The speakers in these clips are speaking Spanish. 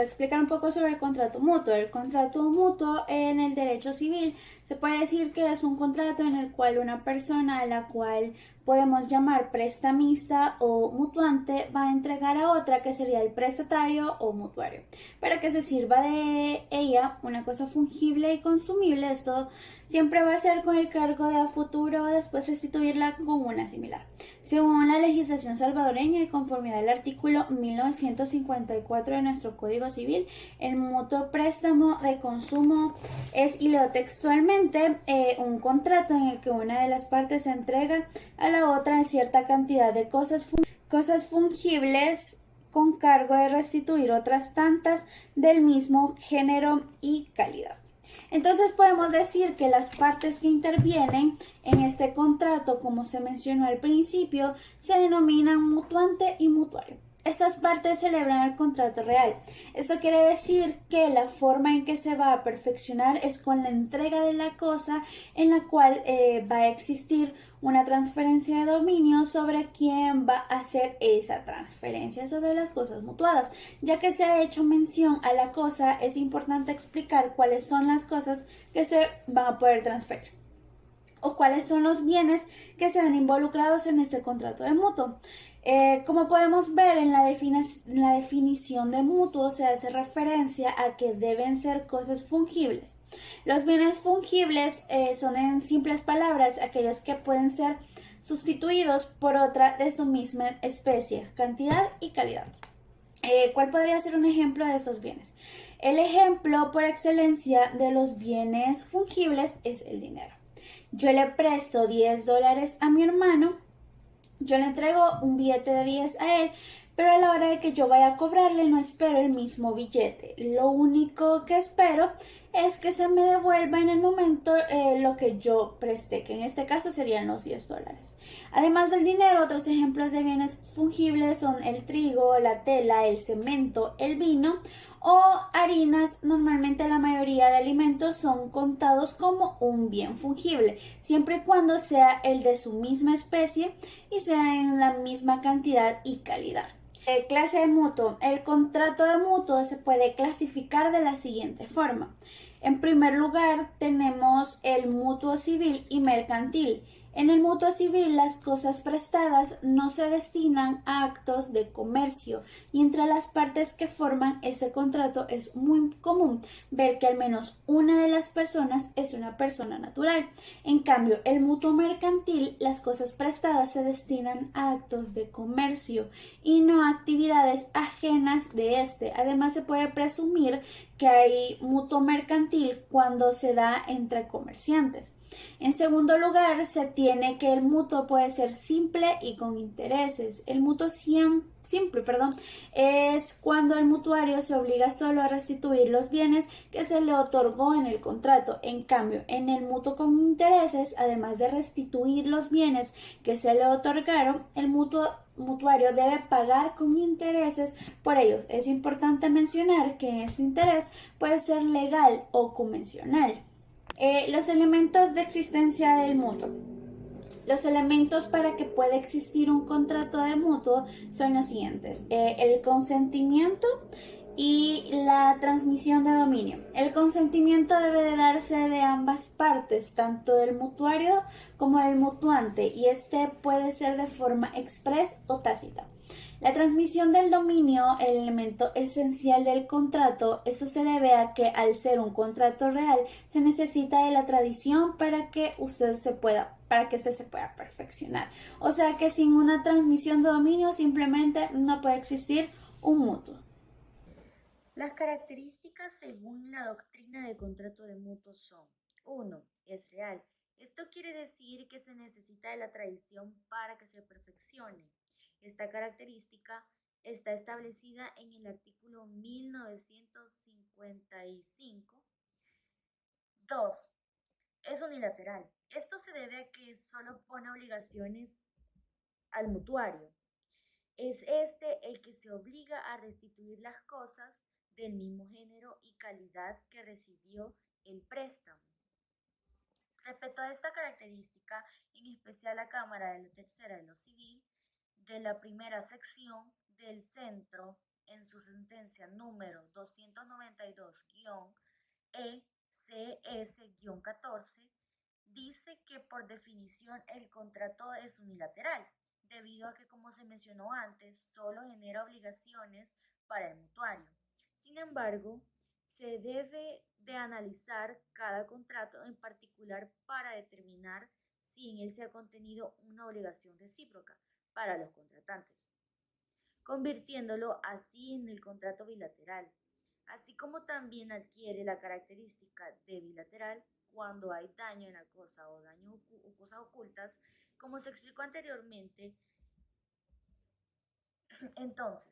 voy a explicar un poco sobre el contrato mutuo. El contrato mutuo en el derecho civil se puede decir que es un contrato en el cual una persona a la cual podemos llamar prestamista o mutuante va a entregar a otra que sería el prestatario o mutuario para que se sirva de ella una cosa fungible y consumible. Esto siempre va a ser con el cargo de a futuro después restituirla con una similar. Según la legislación salvadoreña y conformidad al artículo 1954 de nuestro Código Civil, el mutuo préstamo de consumo es, y leo textualmente, un contrato en el que una de las partes se entrega a la otra en cierta cantidad de cosas fungibles con cargo de restituir otras tantas del mismo género y calidad. Entonces podemos decir que las partes que intervienen en este contrato, como se mencionó al principio, se denominan mutuante y mutuario. Estas partes celebran el contrato real. Esto quiere decir que la forma en que se va a perfeccionar es con la entrega de la cosa en la cual va a existir una transferencia de dominio sobre quién va a hacer esa transferencia sobre las cosas mutuadas. Ya que se ha hecho mención a la cosa, es importante explicar cuáles son las cosas que se van a poder transferir o cuáles son los bienes que se ven involucrados en este contrato de mutuo. Como podemos ver en la definición de mutuo se hace referencia a que deben ser cosas fungibles. Los bienes fungibles son en simples palabras aquellos que pueden ser sustituidos por otra de su misma especie, cantidad y calidad. ¿Cuál podría ser un ejemplo de estos bienes? El ejemplo por excelencia de los bienes fungibles es el dinero. Yo le presto $10 a mi hermano, yo le entrego un billete de 10 a él, pero a la hora de que yo vaya a cobrarle no espero el mismo billete. Lo único que espero es que se me devuelva en el momento lo que yo presté, que en este caso serían los $10. Además del dinero, otros ejemplos de bienes fungibles son el trigo, la tela, el cemento, el vino o harinas. Normalmente la mayoría de alimentos son contados como un bien fungible, siempre y cuando sea el de su misma especie y sea en la misma cantidad y calidad. Clase de mutuo. El contrato de mutuo se puede clasificar de la siguiente forma. En primer lugar, tenemos el mutuo civil y mercantil. En el mutuo civil, las cosas prestadas no se destinan a actos de comercio y entre las partes que forman ese contrato es muy común ver que al menos una de las personas es una persona natural. En cambio, el mutuo mercantil, las cosas prestadas se destinan a actos de comercio y no a actividades ajenas de este. Además, se puede presumir que hay mutuo mercantil cuando se da entre comerciantes. En segundo lugar, se tiene que el mutuo puede ser simple y con intereses. El mutuo simple, es cuando el mutuario se obliga solo a restituir los bienes que se le otorgó en el contrato. En cambio, en el mutuo con intereses, además de restituir los bienes que se le otorgaron, el mutuario debe pagar con intereses por ellos. Es importante mencionar que este interés puede ser legal o convencional. Los elementos de existencia del mutuo. Los elementos para que pueda existir un contrato de mutuo son los siguientes: el consentimiento y la transmisión de dominio. El consentimiento debe de darse de ambas partes, tanto del mutuario como del mutuante, y este puede ser de forma express o tácita. La transmisión del dominio, el elemento esencial del contrato, eso se debe a que al ser un contrato real se necesita de la tradición para que este se pueda perfeccionar. O sea que sin una transmisión de dominio simplemente no puede existir un mutuo. Las características según la doctrina de contrato de mutuo son: 1. Es real. Esto quiere decir que se necesita de la tradición para que se perfeccione. Esta característica está establecida en el artículo 1955. 2. Es unilateral. Esto se debe a que solo pone obligaciones al mutuario. Es este el que se obliga a restituir las cosas del mismo género y calidad que recibió el préstamo. Respecto a esta característica, en especial la Cámara de la Tercera de lo Civil, de la primera sección del Centro en su sentencia número 292-ECS-14, dice que por definición el contrato es unilateral, debido a que, como se mencionó antes, solo genera obligaciones para el mutuario. Sin embargo, se debe de analizar cada contrato en particular para determinar si en él se ha contenido una obligación recíproca para los contratantes, convirtiéndolo así en el contrato bilateral, así como también adquiere la característica de bilateral cuando hay daño en la cosa o daño o cosas ocultas, como se explicó anteriormente. Entonces,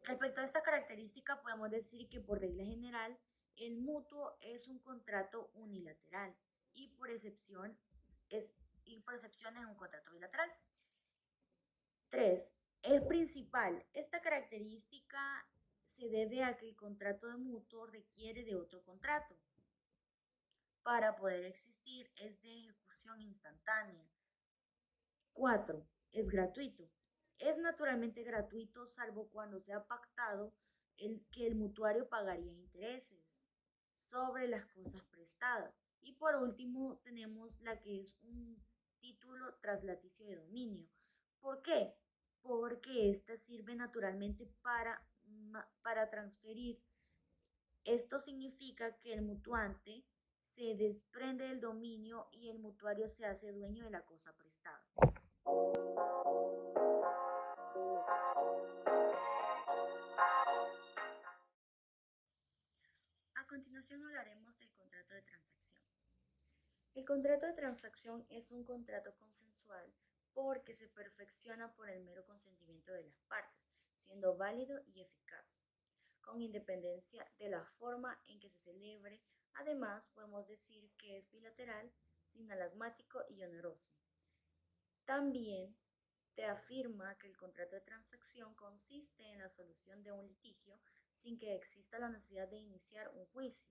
respecto a esta característica, podemos decir que por regla general, el mutuo es un contrato unilateral y por excepción es, un contrato bilateral. 3. Es principal. Esta característica se debe a que el contrato de mutuo requiere de otro contrato. Para poder existir es de ejecución instantánea. 4. Es gratuito. Es naturalmente gratuito salvo cuando sea pactado que el mutuario pagaría intereses sobre las cosas prestadas. Y por último tenemos la que es un título traslaticio de dominio. ¿Por qué? Porque ésta sirve naturalmente para transferir. Esto significa que el mutuante se desprende del dominio y el mutuario se hace dueño de la cosa prestada. A continuación hablaremos del contrato de transacción. El contrato de transacción es un contrato consensual porque se perfecciona por el mero consentimiento de las partes, siendo válido y eficaz, con independencia de la forma en que se celebre. Además, podemos decir que es bilateral, sinalagmático y oneroso. También te afirma que el contrato de transacción consiste en la solución de un litigio sin que exista la necesidad de iniciar un juicio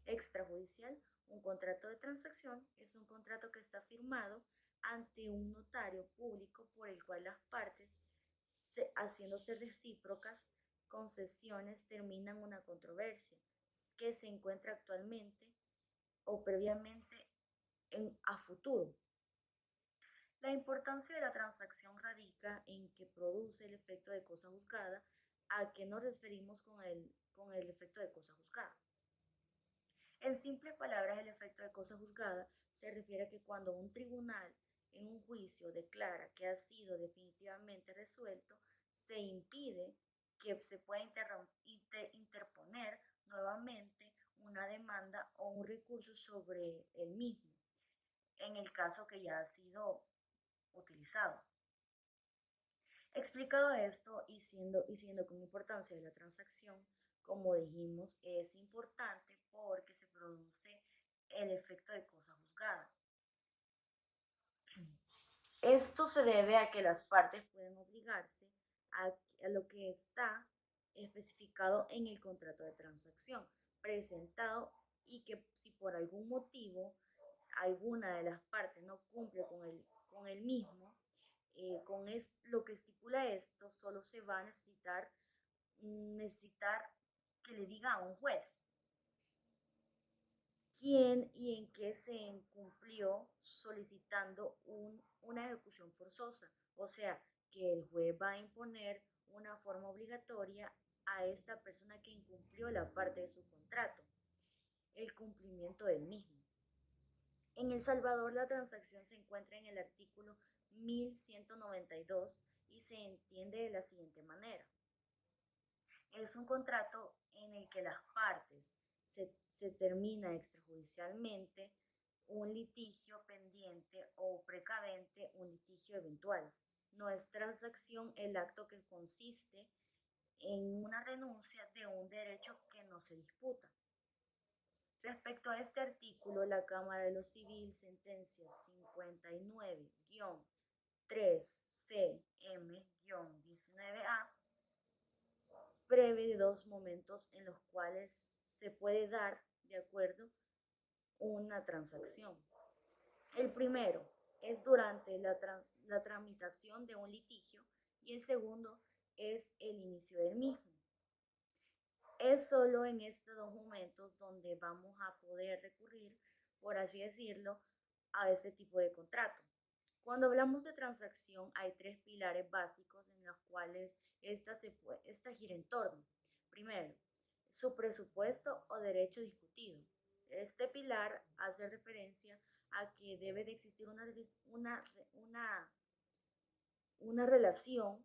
extrajudicial. Un contrato de transacción es un contrato que está firmado ante un notario público por el cual las partes, haciéndose recíprocas concesiones, terminan una controversia que se encuentra actualmente o previamente a futuro. La importancia de la transacción radica en que produce el efecto de cosa juzgada. ¿A qué nos referimos con el efecto de cosa juzgada? En simples palabras, el efecto de cosa juzgada se refiere a que cuando un tribunal en un juicio declara que ha sido definitivamente resuelto, se impide que se pueda interponer nuevamente una demanda o un recurso sobre el mismo, en el caso que ya ha sido utilizado. Explicado esto y siendo con importancia de la transacción, como dijimos, es importante porque se produce el efecto de cosa juzgada. Esto se debe a que las partes pueden obligarse a lo que está especificado en el contrato de transacción presentado, y que si por algún motivo alguna de las partes no cumple con el mismo, lo que estipula esto, solo se va a necesitar que le diga a un juez quién y en qué se incumplió solicitando una ejecución forzosa. O sea, que el juez va a imponer una forma obligatoria a esta persona que incumplió la parte de su contrato, el cumplimiento del mismo. En El Salvador, la transacción se encuentra en el artículo 1192 y se entiende de la siguiente manera. Es un contrato en el que las partes se termina extrajudicialmente un litigio pendiente o precavente un litigio eventual. No es transacción el acto que consiste en una renuncia de un derecho que no se disputa. Respecto a este artículo, la Cámara de lo Civil, sentencia 59-3CM-19A, prevé dos momentos en los cuales se puede dar de acuerdo una transacción. El primero es durante la tramitación de un litigio y el segundo es el inicio del mismo. es solo en estos dos momentos donde vamos a poder recurrir, por así decirlo, a este tipo de contrato. Cuando hablamos de transacción, hay tres pilares básicos en los cuales esta gira en torno. Primero, su presupuesto o derecho discutido. Este pilar hace referencia a que debe de existir una relación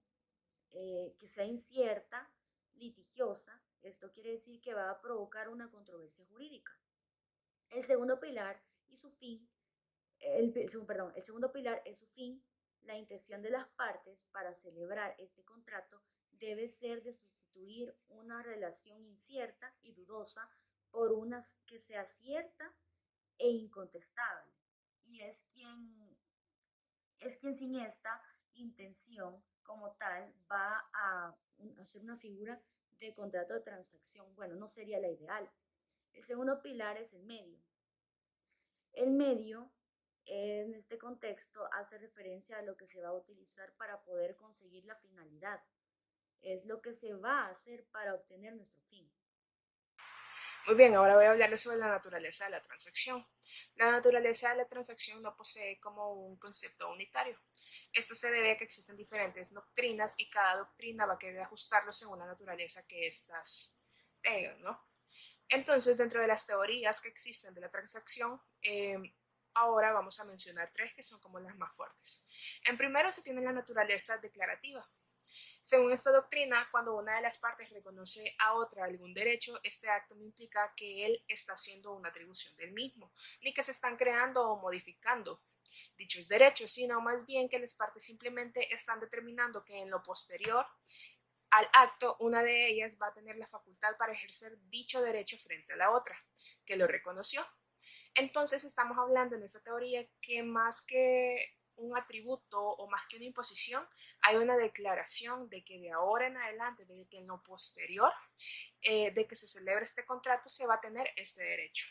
que sea incierta, litigiosa. Esto quiere decir que va a provocar una controversia jurídica. El segundo pilar y su fin, el segundo pilar es su fin. La intención de las partes para celebrar este contrato debe ser de sustituir una relación incierta y dudosa por una que sea cierta e incontestable. Y es quien sin esta intención como tal va a hacer una figura de contrato de transacción. Bueno, no sería la ideal. El segundo pilar es el medio. El medio, en este contexto, hace referencia a lo que se va a utilizar para poder conseguir la finalidad. Es lo que se va a hacer para obtener nuestro fin. Muy bien, ahora voy a hablarles sobre la naturaleza de la transacción. La naturaleza de la transacción no posee como un concepto unitario. Esto se debe a que existen diferentes doctrinas y cada doctrina va a querer ajustarlo según la naturaleza que éstas tengan, ¿no? Entonces, dentro de las teorías que existen de la transacción, ahora vamos a mencionar tres que son como las más fuertes. En primero se tiene la naturaleza declarativa. Según esta doctrina, cuando una de las partes reconoce a otra algún derecho, este acto no implica que él está haciendo una atribución del mismo, ni que se están creando o modificando dichos derechos, sino más bien que las partes simplemente están determinando que en lo posterior al acto, una de ellas va a tener la facultad para ejercer dicho derecho frente a la otra, que lo reconoció. Entonces estamos hablando en esta teoría que más que un atributo o más que una imposición, hay una declaración de que de ahora en adelante, de que en lo posterior de que se celebre este contrato, se va a tener ese derecho.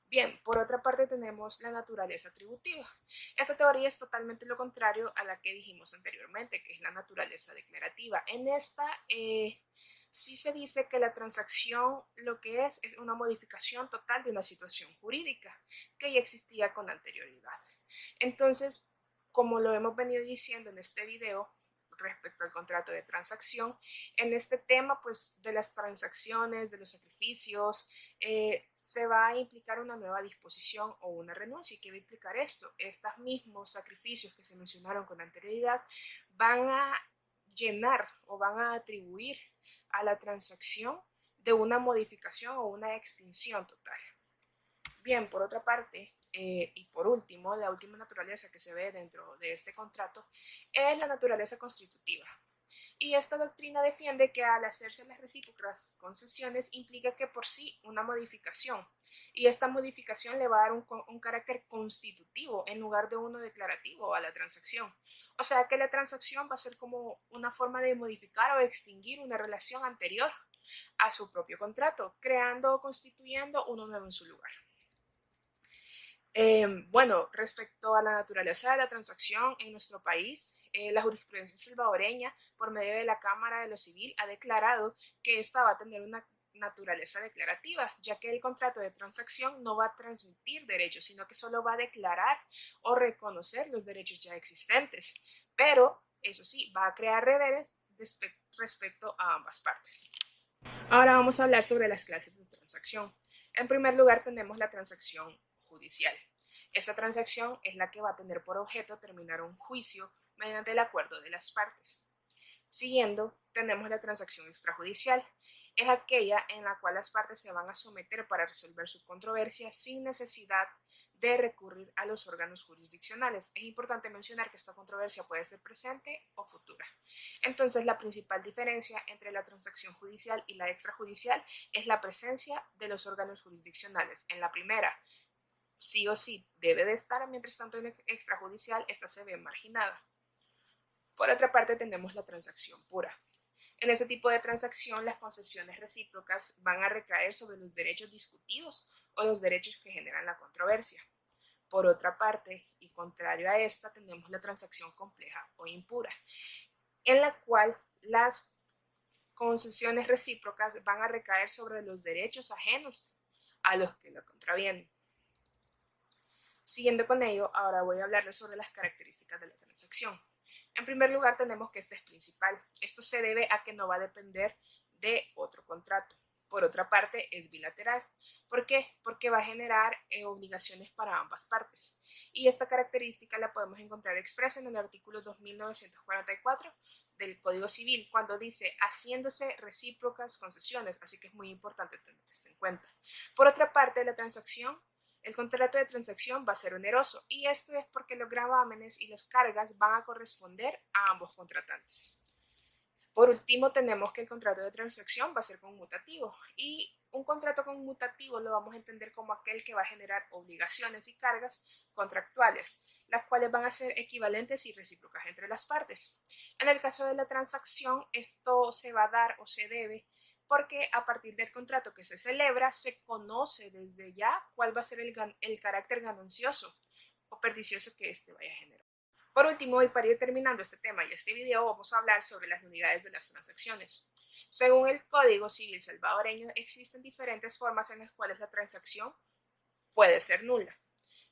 Bien, por otra parte tenemos la naturaleza atributiva. Esta teoría es totalmente lo contrario a la que dijimos anteriormente, que es la naturaleza declarativa. En esta sí se dice que la transacción lo que es una modificación total de una situación jurídica que ya existía con anterioridad. Entonces, como lo hemos venido diciendo en este video, respecto al contrato de transacción, en este tema pues de las transacciones, de los sacrificios, se va a implicar una nueva disposición o una renuncia. ¿Y qué va a implicar esto? Estos mismos sacrificios que se mencionaron con anterioridad van a llenar o van a atribuir a la transacción de una modificación o una extinción total. Bien, por otra parte, y por último, la última naturaleza que se ve dentro de este contrato es la naturaleza constitutiva. Y esta doctrina defiende que al hacerse las recíprocas concesiones implica que por sí una modificación, y esta modificación le va a dar un carácter constitutivo en lugar de uno declarativo a la transacción. O sea que la transacción va a ser como una forma de modificar o extinguir una relación anterior a su propio contrato, creando o constituyendo uno nuevo en su lugar. Bueno, respecto a la naturaleza de la transacción en nuestro país, la jurisprudencia salvadoreña, por medio de la Cámara de lo Civil, ha declarado que esta va a tener una naturaleza declarativa, ya que el contrato de transacción no va a transmitir derechos, sino que solo va a declarar o reconocer los derechos ya existentes. Pero, eso sí, va a crear deberes respecto a ambas partes. Ahora vamos a hablar sobre las clases de transacción. En primer lugar, tenemos la transacción judicial. Esta transacción es la que va a tener por objeto terminar un juicio mediante el acuerdo de las partes. Siguiendo, tenemos la transacción extrajudicial. Es aquella en la cual las partes se van a someter para resolver su controversia sin necesidad de recurrir a los órganos jurisdiccionales. Es importante mencionar que esta controversia puede ser presente o futura. Entonces, la principal diferencia entre la transacción judicial y la extrajudicial es la presencia de los órganos jurisdiccionales. En la primera, sí o sí debe de estar, mientras tanto en extrajudicial esta se ve marginada. Por otra parte tenemos la transacción pura. En este tipo de transacción las concesiones recíprocas van a recaer sobre los derechos discutidos o los derechos que generan la controversia. Por otra parte, y contrario a esta, tenemos la transacción compleja o impura, en la cual las concesiones recíprocas van a recaer sobre los derechos ajenos a los que lo contravienen. Siguiendo con ello, ahora voy a hablarles sobre las características de la transacción. En primer lugar, tenemos que esta es principal. Esto se debe a que no va a depender de otro contrato. Por otra parte, es bilateral. ¿Por qué? Porque va a generar obligaciones para ambas partes. Y esta característica la podemos encontrar expresa en el artículo 2944 del Código Civil, cuando dice haciéndose recíprocas concesiones, así que es muy importante tener esto en cuenta. Por otra parte, el contrato de transacción va a ser oneroso, y esto es porque los gravámenes y las cargas van a corresponder a ambos contratantes. Por último, tenemos que el contrato de transacción va a ser conmutativo, y un contrato conmutativo lo vamos a entender como aquel que va a generar obligaciones y cargas contractuales, las cuales van a ser equivalentes y recíprocas entre las partes. En el caso de la transacción, esto se va a dar o se debe porque a partir del contrato que se celebra se conoce desde ya cuál va a ser el carácter ganancioso o pernicioso que éste vaya a generar. Por último, y para ir terminando este tema y este video, vamos a hablar sobre las nulidades de las transacciones. Según el Código Civil salvadoreño, existen diferentes formas en las cuales la transacción puede ser nula,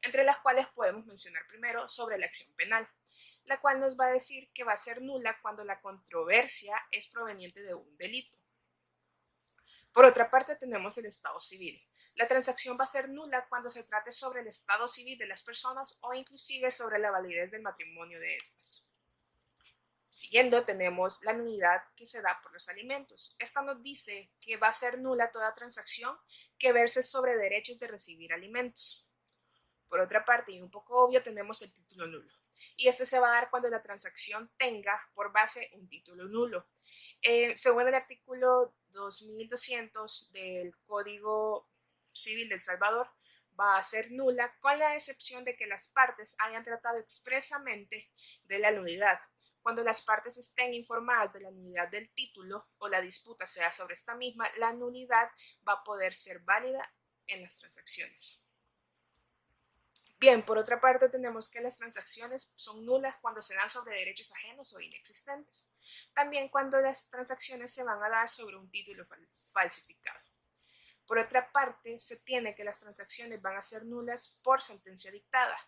entre las cuales podemos mencionar primero sobre la acción penal, la cual nos va a decir que va a ser nula cuando la controversia es proveniente de un delito. Por otra parte, tenemos el estado civil. La transacción va a ser nula cuando se trate sobre el estado civil de las personas o inclusive sobre la validez del matrimonio de estas. Siguiendo, tenemos la nulidad que se da por los alimentos. Esta nos dice que va a ser nula toda transacción que verse sobre derechos de recibir alimentos. Por otra parte, y un poco obvio, tenemos el título nulo. Y este se va a dar cuando la transacción tenga por base un título nulo. Según el artículo 2200 del Código Civil de El Salvador, va a ser nula con la excepción de que las partes hayan tratado expresamente de la nulidad. Cuando las partes estén informadas de la nulidad del título o la disputa sea sobre esta misma, la nulidad va a poder ser válida en las transacciones. Bien, por otra parte tenemos que las transacciones son nulas cuando se dan sobre derechos ajenos o inexistentes. También cuando las transacciones se van a dar sobre un título falsificado. Por otra parte, se tiene que las transacciones van a ser nulas por sentencia dictada.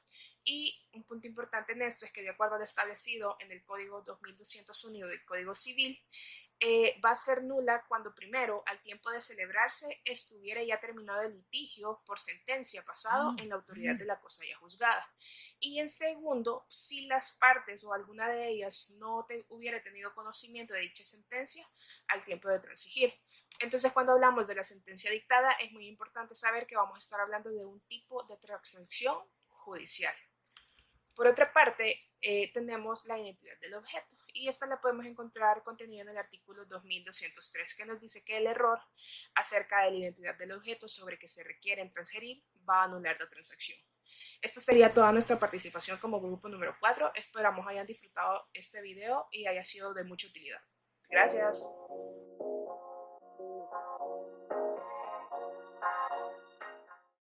Y un punto importante en esto es que de acuerdo a lo establecido en el Código 2201 del Código Civil, va a ser nula cuando primero, al tiempo de celebrarse, estuviera ya terminado el litigio por sentencia pasado en la autoridad de la cosa ya juzgada. Y en segundo, si las partes o alguna de ellas no hubiera tenido conocimiento de dicha sentencia al tiempo de transigir. Entonces, cuando hablamos de la sentencia dictada, es muy importante saber que vamos a estar hablando de un tipo de transacción judicial. Por otra parte, tenemos la identidad del objeto, y esta la podemos encontrar contenida en el artículo 2203, que nos dice que el error acerca de la identidad del objeto sobre que se requiere transferir va a anular la transacción. Esta sería toda nuestra participación como grupo número 4. Esperamos hayan disfrutado este video y haya sido de mucha utilidad. Gracias.